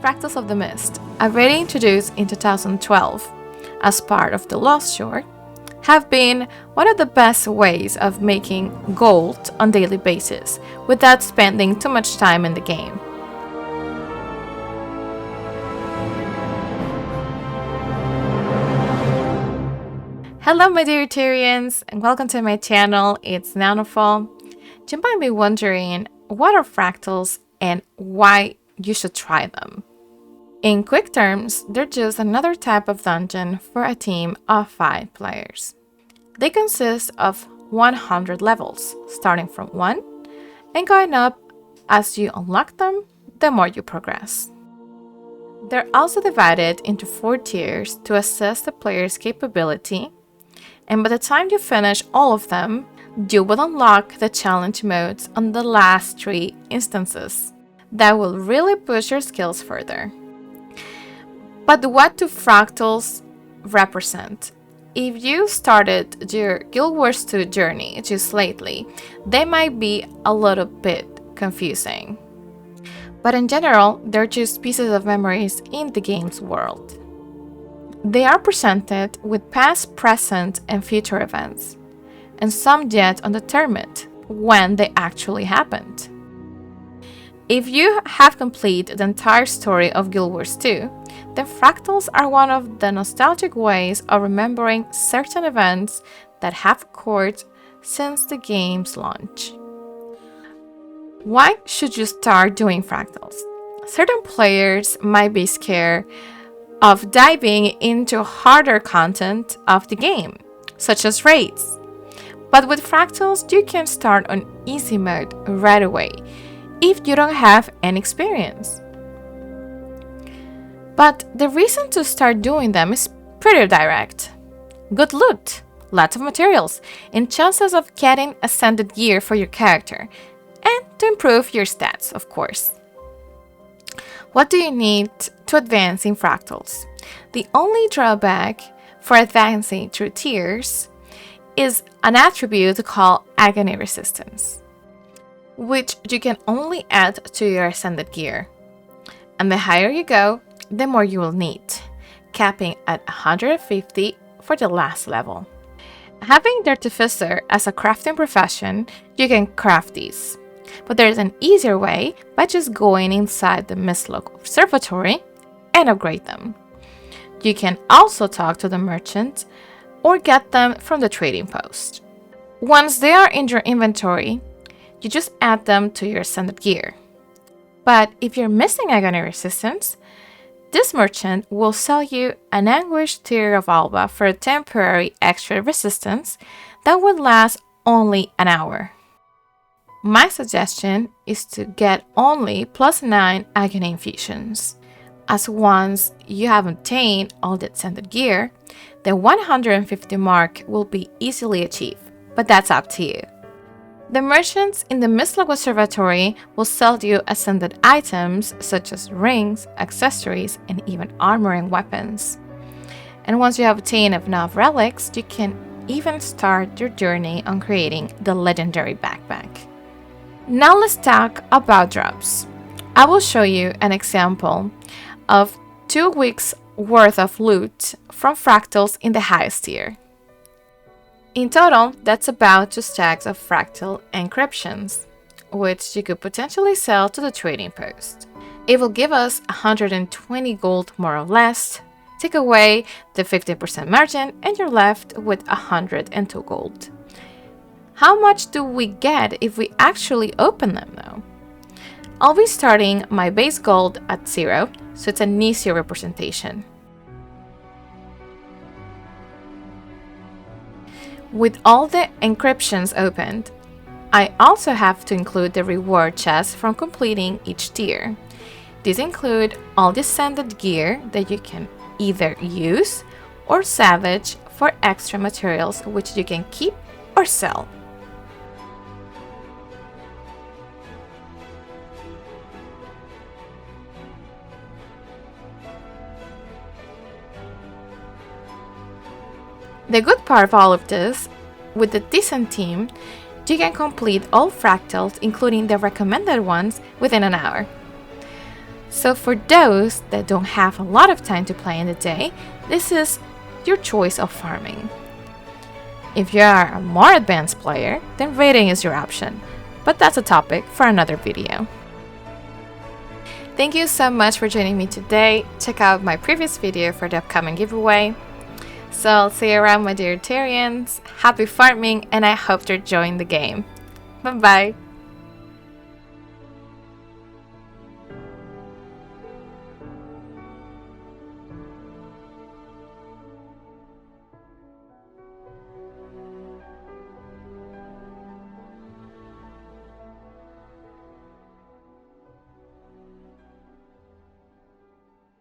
Fractals of the Mist, already introduced in 2012 as part of the Lost Shore, have been one of the best ways of making gold on a daily basis without spending too much time in the game. Hello my dear Tyrians, and welcome to my channel. It's Nanofall. You might be wondering, what are fractals and why you should try them? In quick terms, they're just another type of dungeon for a team of 5 players. They consist of 100 levels, starting from 1 and going up as you unlock them, the more you progress. They're also divided into 4 tiers to assess the player's capability, and by the time you finish all of them, you will unlock the challenge modes on the last 3 instances. That will really push your skills further. But what do fractals represent? If you started your Guild Wars 2 journey just lately, they might be a little bit confusing. But in general, they're just pieces of memories in the game's world. They are presented with past, present, and future events, and some yet undetermined when they actually happened. If you have completed the entire story of Guild Wars 2, then fractals are one of the nostalgic ways of remembering certain events that have occurred since the game's launch. Why should you start doing fractals? Certain players might be scared of diving into harder content of the game, such as raids. But with fractals, you can start on easy mode right away if you don't have any experience. But the reason to start doing them is pretty direct. Good loot, lots of materials, and chances of getting ascended gear for your character, and to improve your stats, of course. What do you need to advance in fractals? The only drawback for advancing through tiers is an attribute called agony resistance, which you can only add to your ascended gear. And the higher you go, the more you will need, capping at 150 for the last level. Having the artificer as a crafting profession, you can craft these. But there's an easier way by just going inside the Mistlok Observatory and upgrade them. You can also talk to the merchant or get them from the trading post. Once they are in your inventory, you just add them to your ascended gear. But if you're missing agony resistance, this merchant will sell you an anguished tear of Alba for a temporary extra resistance that would last only an hour. My suggestion is to get only +9 agony infusions, as once you have obtained all the ascended gear, the 150 mark will be easily achieved, but that's up to you. The merchants in the Mistlok Observatory will sell you ascended items such as rings, accessories, and even armor and weapons. And once you have obtained enough relics, you can even start your journey on creating the legendary backpack. Now let's talk about drops. I will show you an example of 2 weeks worth of loot from fractals in the highest tier. In total, that's about 2 stacks of Fractal Encryptions, which you could potentially sell to the trading post. It will give us 120 gold more or less. Take away the 50% margin and you're left with 102 gold. How much do we get if we actually open them though? I'll be starting my base gold at 0, so it's an easier representation. With all the encryptions opened, I also have to include the reward chest from completing each tier. These include all the ascended gear that you can either use or salvage for extra materials which you can keep or sell. The good part of all of this, with a decent team, you can complete all fractals, including the recommended ones, within an hour. So for those that don't have a lot of time to play in the day, this is your choice of farming. If you are a more advanced player, then raiding is your option, but that's a topic for another video. Thank you so much for joining me today. Check out my previous video for the upcoming giveaway. So I'll see you around, my dear Tyrians. Happy farming, and I hope you're enjoying the game. Bye bye!